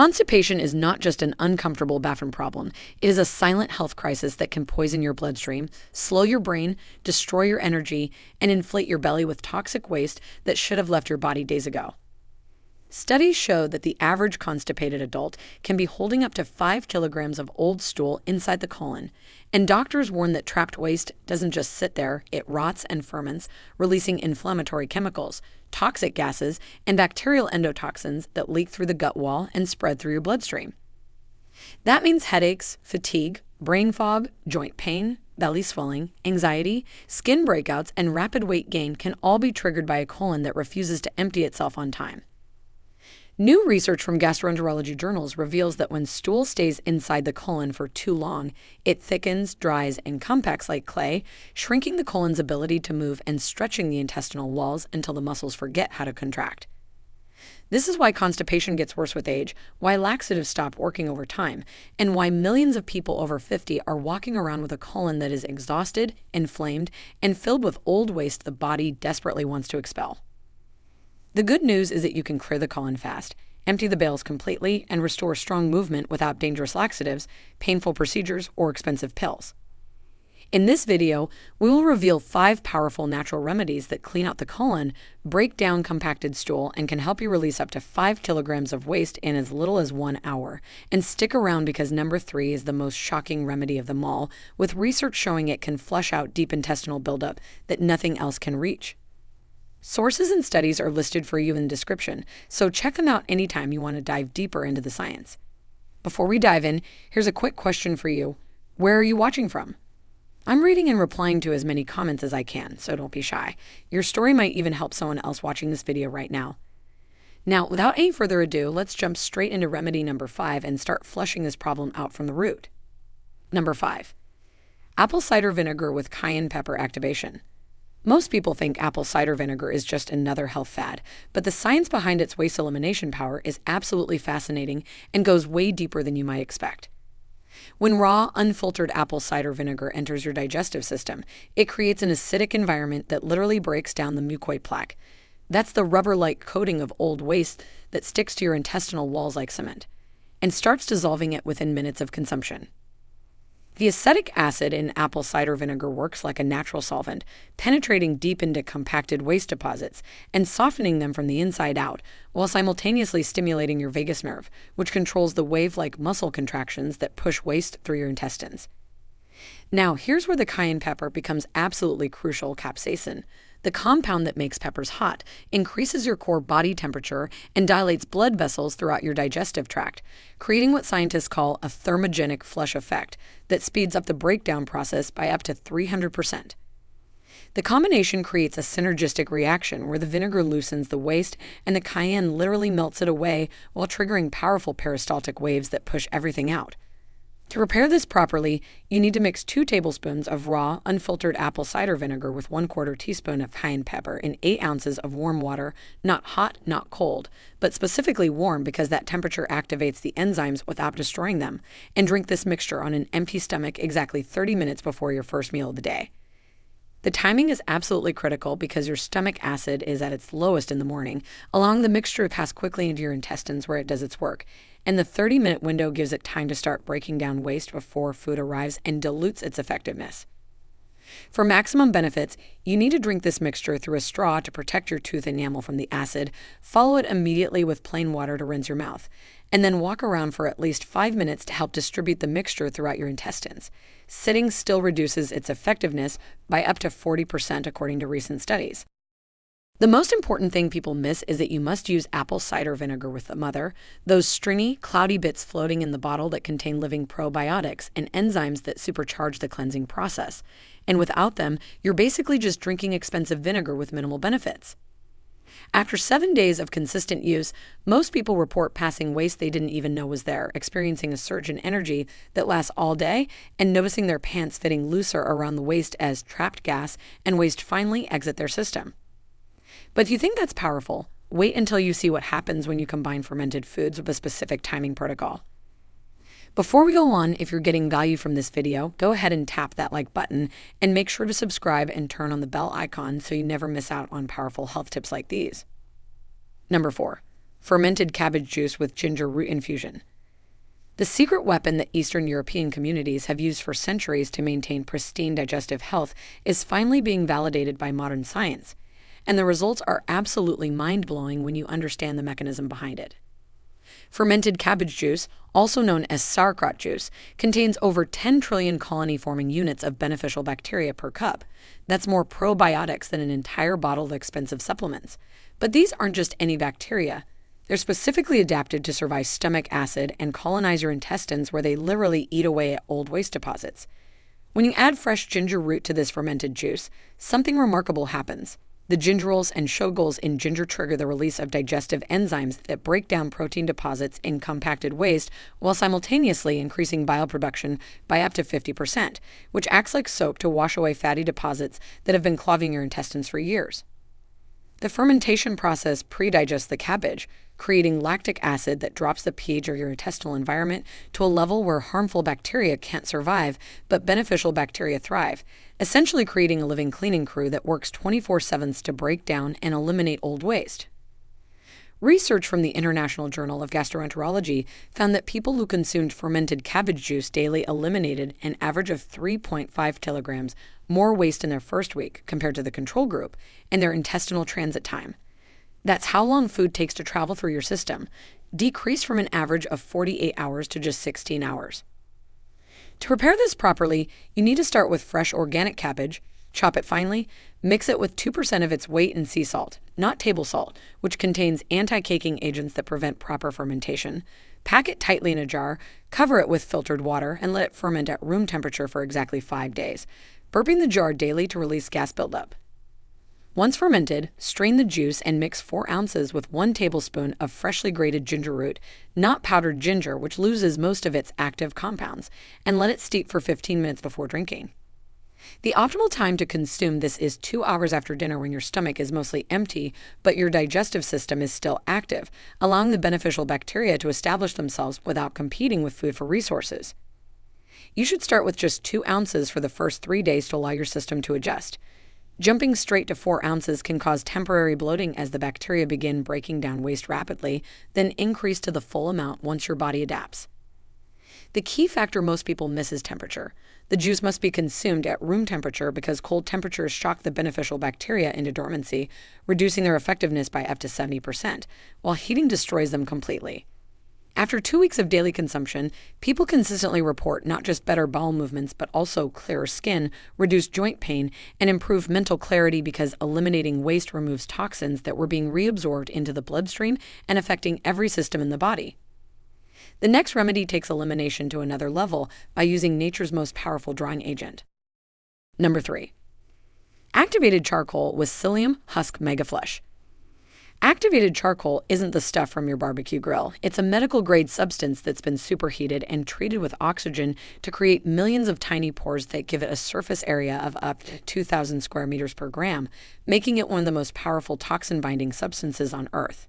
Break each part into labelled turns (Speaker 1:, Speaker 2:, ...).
Speaker 1: Constipation is not just an uncomfortable bathroom problem. It is a silent health crisis that can poison your bloodstream, slow your brain, destroy your energy, and inflate your belly with toxic waste that should have left your body days ago. Studies show that the average constipated adult can be holding up to 5 kilograms of old stool inside the colon, and doctors warn that trapped waste doesn't just sit there, it rots and ferments, releasing inflammatory chemicals, toxic gases, and bacterial endotoxins that leak through the gut wall and spread through your bloodstream. That means headaches, fatigue, brain fog, joint pain, belly swelling, anxiety, skin breakouts, and rapid weight gain can all be triggered by a colon that refuses to empty itself on time. New research from gastroenterology journals reveals that when stool stays inside the colon for too long, it thickens, dries, and compacts like clay, shrinking the colon's ability to move and stretching the intestinal walls until the muscles forget how to contract. This is why constipation gets worse with age, why laxatives stop working over time, and why millions of people over 50 are walking around with a colon that is exhausted, inflamed, and filled with old waste the body desperately wants to expel. The good news is that you can clear the colon fast, empty the bowels completely, and restore strong movement without dangerous laxatives, painful procedures, or expensive pills. In this video, we will reveal 5 powerful natural remedies that clean out the colon, break down compacted stool, and can help you release up to 5 kilograms of waste in as little as 1 hour. And stick around because number 3 is the most shocking remedy of them all, with research showing it can flush out deep intestinal buildup that nothing else can reach. Sources and studies are listed for you in the description, so check them out anytime you want to dive deeper into the science. Before we dive in, here's a quick question for you. Where are you watching from? I'm reading and replying to as many comments as I can, so don't be shy. Your story might even help someone else watching this video right now. Now, without any further ado, let's jump straight into remedy number 5 and start flushing this problem out from the root. Number 5. Apple cider vinegar with cayenne pepper activation. Most people think apple cider vinegar is just another health fad, but the science behind its waste elimination power is absolutely fascinating and goes way deeper than you might expect. When raw, unfiltered apple cider vinegar enters your digestive system, it creates an acidic environment that literally breaks down the mucoid plaque. That's the rubber-like coating of old waste that sticks to your intestinal walls like cement, and starts dissolving it within minutes of consumption. The acetic acid in apple cider vinegar works like a natural solvent, penetrating deep into compacted waste deposits and softening them from the inside out, while simultaneously stimulating your vagus nerve, which controls the wave-like muscle contractions that push waste through your intestines. Now, here's where the cayenne pepper becomes absolutely crucial: capsaicin. The compound that makes peppers hot increases your core body temperature and dilates blood vessels throughout your digestive tract, creating what scientists call a thermogenic flush effect that speeds up the breakdown process by up to 300%. The combination creates a synergistic reaction where the vinegar loosens the waste and the cayenne literally melts it away while triggering powerful peristaltic waves that push everything out. To prepare this properly, you need to mix 2 tablespoons of raw, unfiltered apple cider vinegar with 1/4 teaspoon of cayenne pepper in 8 ounces of warm water, not hot, not cold, but specifically warm because that temperature activates the enzymes without destroying them, and drink this mixture on an empty stomach exactly 30 minutes before your first meal of the day. The timing is absolutely critical because your stomach acid is at its lowest in the morning, allowing the mixture to pass quickly into your intestines where it does its work, and the 30-minute window gives it time to start breaking down waste before food arrives and dilutes its effectiveness. For maximum benefits, you need to drink this mixture through a straw to protect your tooth enamel from the acid, follow it immediately with plain water to rinse your mouth, and then walk around for at least 5 minutes to help distribute the mixture throughout your intestines. Sitting still reduces its effectiveness by up to 40% according to recent studies. The most important thing people miss is that you must use apple cider vinegar with the mother, those stringy, cloudy bits floating in the bottle that contain living probiotics and enzymes that supercharge the cleansing process. And without them, you're basically just drinking expensive vinegar with minimal benefits. After 7 days of consistent use, most people report passing waste they didn't even know was there, experiencing a surge in energy that lasts all day, and noticing their pants fitting looser around the waist as trapped gas and waste finally exit their system. But if you think that's powerful, wait until you see what happens when you combine fermented foods with a specific timing protocol. Before we go on, if you're getting value from this video, go ahead and tap that like button and make sure to subscribe and turn on the bell icon so you never miss out on powerful health tips like these. Number 4. fermented cabbage juice with ginger root infusion. The secret weapon that Eastern European communities have used for centuries to maintain pristine digestive health is finally being validated by modern science, and the results are absolutely mind-blowing when you understand the mechanism behind it. Fermented cabbage juice, also known as sauerkraut juice, contains over 10 trillion colony-forming units of beneficial bacteria per cup. That's more probiotics than an entire bottle of expensive supplements. But these aren't just any bacteria. They're specifically adapted to survive stomach acid and colonize your intestines, where they literally eat away at old waste deposits. When you add fresh ginger root to this fermented juice, something remarkable happens. The gingerols and shogals in ginger trigger the release of digestive enzymes that break down protein deposits in compacted waste, while simultaneously increasing bile production by up to 50%, which acts like soap to wash away fatty deposits that have been clogging your intestines for years. The fermentation process pre-digests the cabbage, creating lactic acid that drops the pH of your intestinal environment to a level where harmful bacteria can't survive, but beneficial bacteria thrive, essentially creating a living cleaning crew that works 24/7 to break down and eliminate old waste. Research from the International Journal of Gastroenterology found that people who consumed fermented cabbage juice daily eliminated an average of 3.5 kilograms more waste in their first week compared to the control group and their intestinal transit time. That's how long food takes to travel through your system, decreased from an average of 48 hours to just 16 hours. To prepare this properly, you need to start with fresh organic cabbage, chop it finely, mix it with 2% of its weight in sea salt, not table salt, which contains anti-caking agents that prevent proper fermentation. Pack it tightly in a jar, cover it with filtered water, and let it ferment at room temperature for exactly 5 days, burping the jar daily to release gas buildup. Once fermented, strain the juice and mix 4 ounces with 1 tablespoon of freshly grated ginger root, not powdered ginger, which loses most of its active compounds, and let it steep for 15 minutes before drinking. The optimal time to consume this is 2 hours after dinner, when your stomach is mostly empty, but your digestive system is still active, allowing the beneficial bacteria to establish themselves without competing with food for resources. You should start with just 2 ounces for the first 3 days to allow your system to adjust. Jumping straight to 4 ounces can cause temporary bloating as the bacteria begin breaking down waste rapidly, then increase to the full amount once your body adapts. The key factor most people miss is temperature. The juice must be consumed at room temperature because cold temperatures shock the beneficial bacteria into dormancy, reducing their effectiveness by up to 70%, while heating destroys them completely. After 2 weeks of daily consumption, people consistently report not just better bowel movements, but also clearer skin, reduced joint pain, and improved mental clarity, because eliminating waste removes toxins that were being reabsorbed into the bloodstream and affecting every system in the body. The next remedy takes elimination to another level by using nature's most powerful drying agent. Number 3. Activated charcoal with psyllium husk megaflush. Activated charcoal isn't the stuff from your barbecue grill. It's a medical-grade substance that's been superheated and treated with oxygen to create millions of tiny pores that give it a surface area of up to 2,000 square meters per gram, making it one of the most powerful toxin-binding substances on Earth.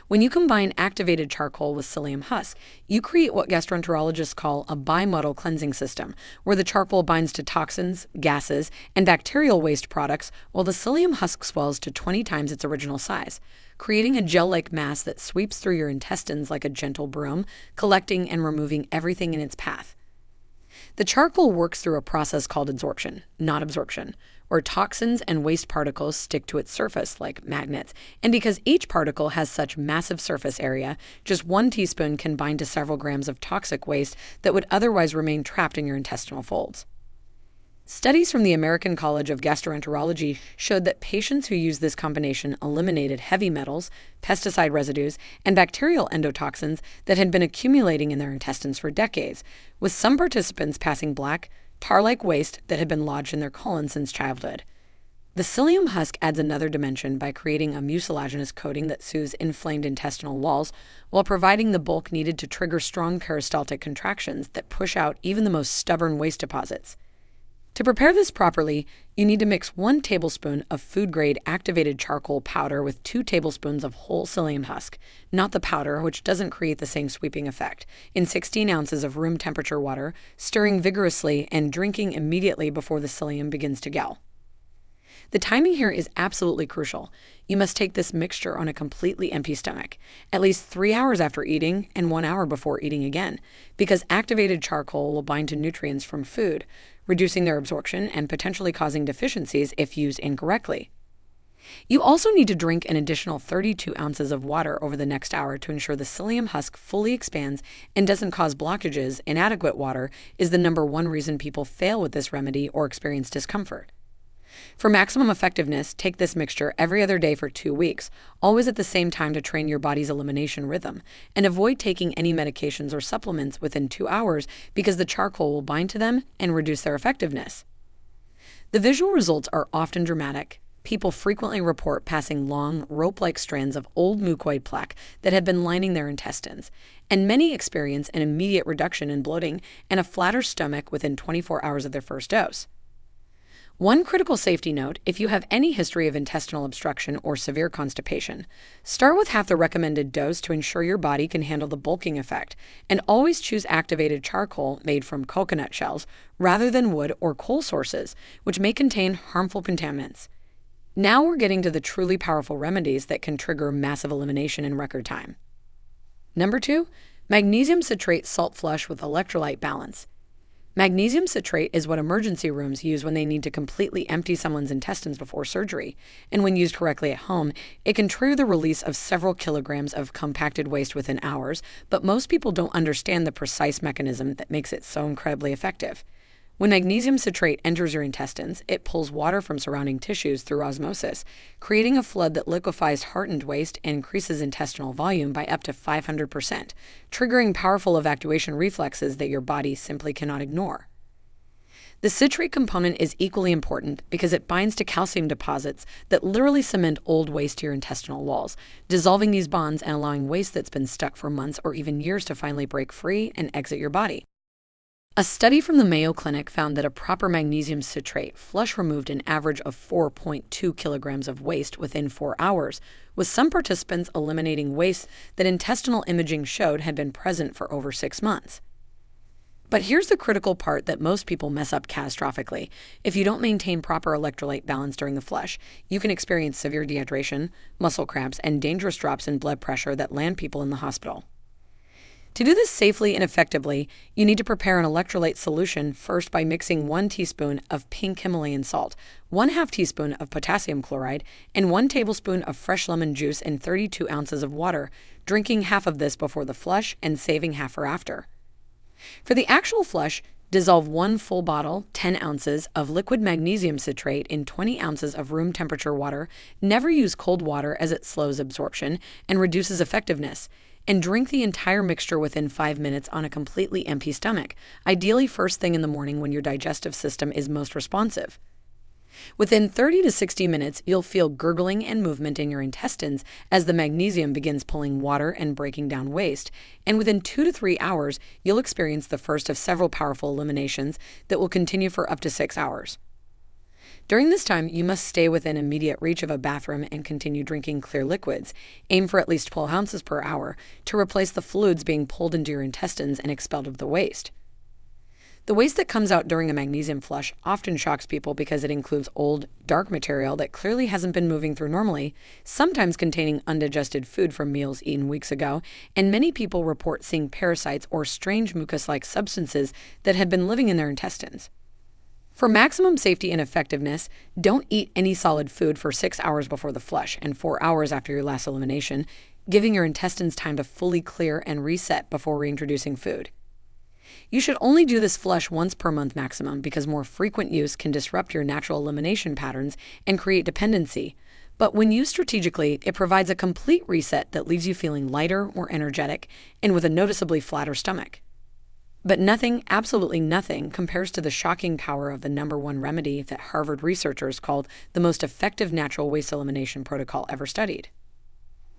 Speaker 1: When you combine activated charcoal with psyllium husk, you create what gastroenterologists call a bimodal cleansing system, where the charcoal binds to toxins, gases, and bacterial waste products, while the psyllium husk swells to 20 times its original size, creating a gel-like mass that sweeps through your intestines like a gentle broom, collecting and removing everything in its path. The charcoal works through a process called adsorption, not absorption, where toxins and waste particles stick to its surface like magnets, and because each particle has such massive surface area, just 1 teaspoon can bind to several grams of toxic waste that would otherwise remain trapped in your intestinal folds. Studies from the American College of Gastroenterology showed that patients who used this combination eliminated heavy metals, pesticide residues, and bacterial endotoxins that had been accumulating in their intestines for decades, with some participants passing black, tar-like waste that had been lodged in their colon since childhood. The psyllium husk adds another dimension by creating a mucilaginous coating that soothes inflamed intestinal walls, while providing the bulk needed to trigger strong peristaltic contractions that push out even the most stubborn waste deposits. To prepare this properly, you need to mix 1 tablespoon of food-grade activated charcoal powder with 2 tablespoons of whole psyllium husk, not the powder, which doesn't create the same sweeping effect, in 16 ounces of room temperature water, stirring vigorously and drinking immediately before the psyllium begins to gel. The timing here is absolutely crucial. You must take this mixture on a completely empty stomach, at least 3 hours after eating and 1 hour before eating again, because activated charcoal will bind to nutrients from food, reducing their absorption and potentially causing deficiencies if used incorrectly. You also need to drink an additional 32 ounces of water over the next hour to ensure the psyllium husk fully expands and doesn't cause blockages. Inadequate water is the number one reason people fail with this remedy or experience discomfort. For maximum effectiveness, take this mixture every other day for 2 weeks, always at the same time to train your body's elimination rhythm, and avoid taking any medications or supplements within 2 hours because the charcoal will bind to them and reduce their effectiveness. The visual results are often dramatic. People frequently report passing long, rope-like strands of old mucoid plaque that had been lining their intestines, and many experience an immediate reduction in bloating and a flatter stomach within 24 hours of their first dose. One critical safety note: if you have any history of intestinal obstruction or severe constipation, start with half the recommended dose to ensure your body can handle the bulking effect, and always choose activated charcoal made from coconut shells rather than wood or coal sources, which may contain harmful contaminants. Now we're getting to the truly powerful remedies that can trigger massive elimination in record time. Number 2, magnesium citrate salt flush with electrolyte balance. Magnesium citrate is what emergency rooms use when they need to completely empty someone's intestines before surgery, and when used correctly at home, it can trigger the release of several kilograms of compacted waste within hours, but most people don't understand the precise mechanism that makes it so incredibly effective. When magnesium citrate enters your intestines, it pulls water from surrounding tissues through osmosis, creating a flood that liquefies hardened waste and increases intestinal volume by up to 500%, triggering powerful evacuation reflexes that your body simply cannot ignore. The citrate component is equally important because it binds to calcium deposits that literally cement old waste to your intestinal walls, dissolving these bonds and allowing waste that's been stuck for months or even years to finally break free and exit your body. A study from the Mayo Clinic found that a proper magnesium citrate flush removed an average of 4.2 kilograms of waste within 4 hours, with some participants eliminating waste that intestinal imaging showed had been present for over 6 months. But here's the critical part that most people mess up catastrophically. If you don't maintain proper electrolyte balance during the flush, you can experience severe dehydration, muscle cramps, and dangerous drops in blood pressure that land people in the hospital. To do this safely and effectively, you need to prepare an electrolyte solution first by mixing 1 teaspoon of pink Himalayan salt, 1/2 teaspoon of potassium chloride, and 1 tablespoon of fresh lemon juice in 32 ounces of water, drinking half of this before the flush and saving half for after. For the actual flush, dissolve 1 full bottle, 10 ounces, of liquid magnesium citrate in 20 ounces of room temperature water. Never use cold water as it slows absorption and reduces effectiveness. And drink the entire mixture within 5 minutes on a completely empty stomach, ideally first thing in the morning when your digestive system is most responsive. Within 30 to 60 minutes, you'll feel gurgling and movement in your intestines as the magnesium begins pulling water and breaking down waste, and within 2 to 3 hours, you'll experience the first of several powerful eliminations that will continue for up to 6 hours. During this time, you must stay within immediate reach of a bathroom and continue drinking clear liquids. Aim for at least 12 ounces per hour to replace the fluids being pulled into your intestines and expelled of the waste. The waste that comes out during a magnesium flush often shocks people because it includes old, dark material that clearly hasn't been moving through normally, sometimes containing undigested food from meals eaten weeks ago, and many people report seeing parasites or strange mucus-like substances that had been living in their intestines. For maximum safety and effectiveness, don't eat any solid food for 6 hours before the flush and 4 hours after your last elimination, giving your intestines time to fully clear and reset before reintroducing food. You should only do this flush once per month maximum because more frequent use can disrupt your natural elimination patterns and create dependency. But when used strategically, it provides a complete reset that leaves you feeling lighter, more energetic, and with a noticeably flatter stomach. But nothing, absolutely nothing, compares to the shocking power of the number one remedy that Harvard researchers called the most effective natural waste elimination protocol ever studied.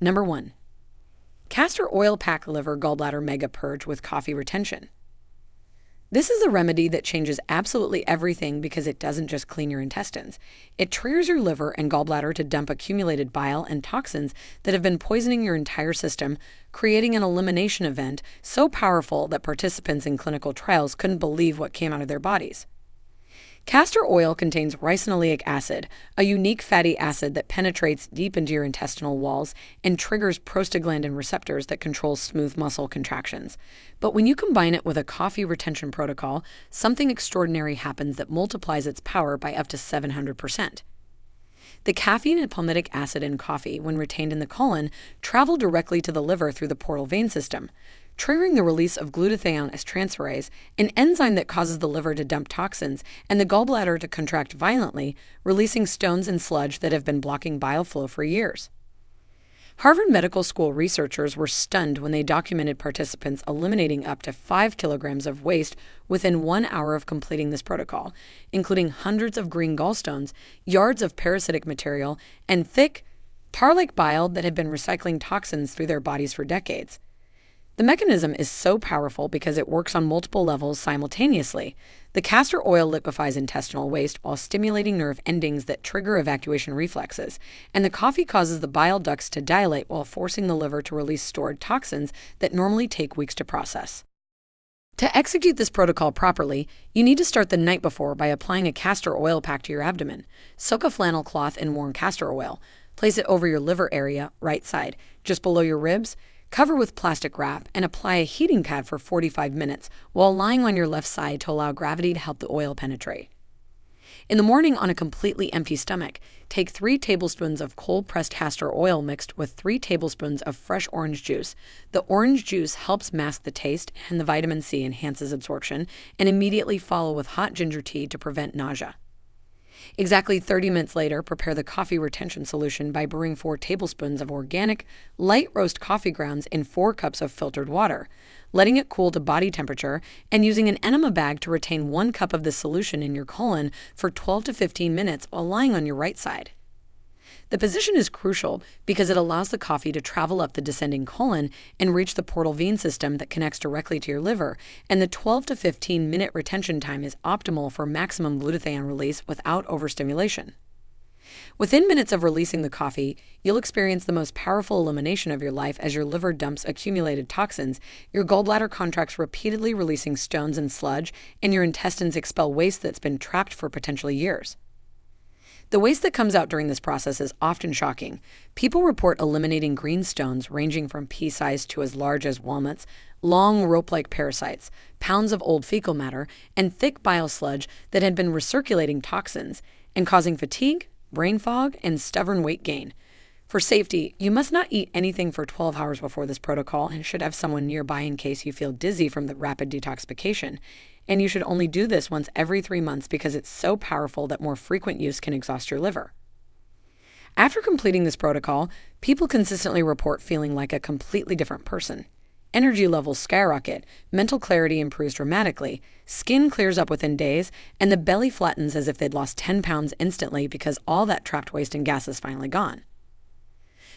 Speaker 1: Number 1. Castor oil pack liver gallbladder mega purge with coffee retention. This is a remedy that changes absolutely everything because it doesn't just clean your intestines. It triggers your liver and gallbladder to dump accumulated bile and toxins that have been poisoning your entire system, creating an elimination event so powerful that participants in clinical trials couldn't believe what came out of their bodies. Castor oil contains ricinoleic acid, a unique fatty acid that penetrates deep into your intestinal walls and triggers prostaglandin receptors that control smooth muscle contractions. But when you combine it with a coffee retention protocol, something extraordinary happens that multiplies its power by up to 700%. The caffeine and palmitic acid in coffee, when retained in the colon, travel directly to the liver through the portal vein system, triggering the release of glutathione as transferase, an enzyme that causes the liver to dump toxins and the gallbladder to contract violently, releasing stones and sludge that have been blocking bile flow for years. Harvard Medical School researchers were stunned when they documented participants eliminating up to 5 kilograms of waste within 1 hour of completing this protocol, including hundreds of green gallstones, yards of parasitic material, and thick, tar-like bile that had been recycling toxins through their bodies for decades. The mechanism is so powerful because it works on multiple levels simultaneously. The castor oil liquefies intestinal waste while stimulating nerve endings that trigger evacuation reflexes, and the coffee causes the bile ducts to dilate while forcing the liver to release stored toxins that normally take weeks to process. To execute this protocol properly, you need to start the night before by applying a castor oil pack to your abdomen. Soak a flannel cloth in warm castor oil. Place it over your liver area, right side, just below your ribs. Cover with plastic wrap and apply a heating pad for 45 minutes while lying on your left side to allow gravity to help the oil penetrate. In the morning, on a completely empty stomach, take 3 tablespoons of cold-pressed castor oil mixed with 3 tablespoons of fresh orange juice. The orange juice helps mask the taste, and the vitamin C enhances absorption, and immediately follow with hot ginger tea to prevent nausea. Exactly 30 minutes later, prepare the coffee retention solution by brewing 4 tablespoons of organic, light roast coffee grounds in 4 cups of filtered water, letting it cool to body temperature, and using an enema bag to retain 1 cup of the solution in your colon for 12 to 15 minutes while lying on your right side. The position is crucial because it allows the coffee to travel up the descending colon and reach the portal vein system that connects directly to your liver, and the 12 to 15 minute retention time is optimal for maximum glutathione release without overstimulation. Within minutes of releasing the coffee, you'll experience the most powerful elimination of your life as your liver dumps accumulated toxins, your gallbladder contracts repeatedly releasing stones and sludge, and your intestines expel waste that's been trapped for potentially years. The waste that comes out during this process is often shocking. People report eliminating green stones ranging from pea-sized to as large as walnuts, long rope-like parasites, pounds of old fecal matter, and thick bile sludge that had been recirculating toxins and causing fatigue, brain fog, and stubborn weight gain. For safety, you must not eat anything for 12 hours before this protocol and should have someone nearby in case you feel dizzy from the rapid detoxification. And you should only do this once every 3 months because it's so powerful that more frequent use can exhaust your liver. After completing this protocol, people consistently report feeling like a completely different person. Energy levels skyrocket, mental clarity improves dramatically, skin clears up within days, and the belly flattens as if they'd lost 10 pounds instantly because all that trapped waste and gas is finally gone.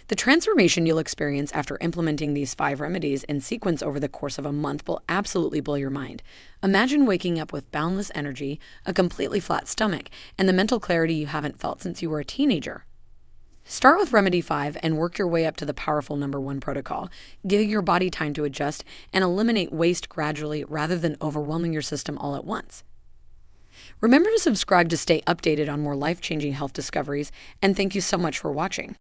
Speaker 1: The transformation you'll experience after implementing these 5 remedies in sequence over the course of a month will absolutely blow your mind. Imagine waking up with boundless energy, a completely flat stomach, and the mental clarity you haven't felt since you were a teenager. Start with Remedy 5 and work your way up to the powerful number 1 protocol, giving your body time to adjust and eliminate waste gradually rather than overwhelming your system all at once. Remember to subscribe to stay updated on more life-changing health discoveries, and thank you so much for watching.